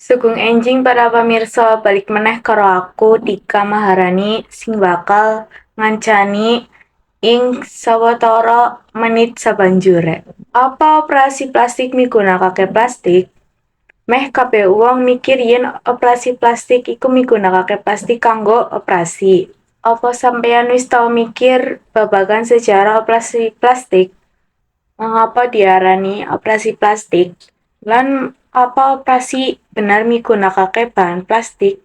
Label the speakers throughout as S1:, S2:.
S1: Sugeng enjing para pamirsa, balik meneh karo aku Tika Maharani sing bakal ngancani ing sawetara menit sabanjure. Apa operasi plastik migunakake plastik? Meh kabeh wong mikir yen operasi plastik iku migunakake plastik kanggo operasi. Apa sampeyan wis tau mikir babagan sejarah operasi plastik? Mengapa diarani operasi plastik? Lan apa operasi benar migunakake bahan plastik?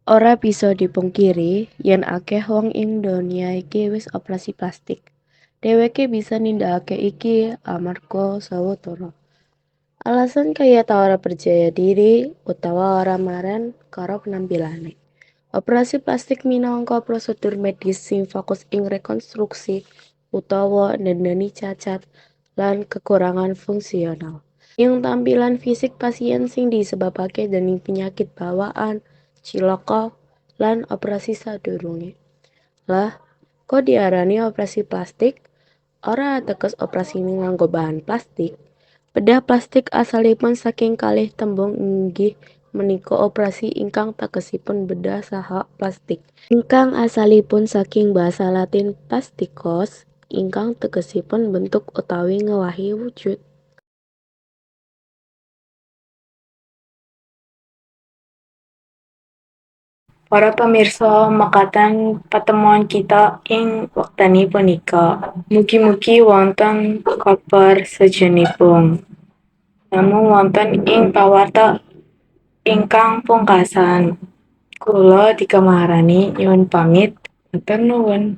S2: Ora bisa dipungkiri yen akeh wong ing donya iki wis operasi plastik. Dheweke bisa nindakake iki amarga sawetara alasan kaya ta ora percaya diri utawa ora maran karo penampilane. Operasi plastik minangka prosedur medis sing fokus ing rekonstruksi utawa nendani cacat lan kekurangan fungsional. Ing tampilan fisik pasien sing disebabake dening penyakit bawaan, cilaka, lan operasi sadurunge. Lah, kok diarani operasi plastik? Ora ateges operasi nganggo bahan plastik. Bedah plastik asalipun saking kalih tembung inggih menika operasi ingkang tegesipun bedah saha plastik. Ingkang asalipun saking basa Latin plastikos ingkang tegesipun bentuk utawi ngewahi wujud.
S1: Para pamirsa, mekaten pertemuan kita ing wektani punika. Mugi-mugi wonten kabar sejenipun. Namung wonten ing pawarta ingkang pungkasan. Kula Tika Maharani nyuwun pamit. Matur nuwun.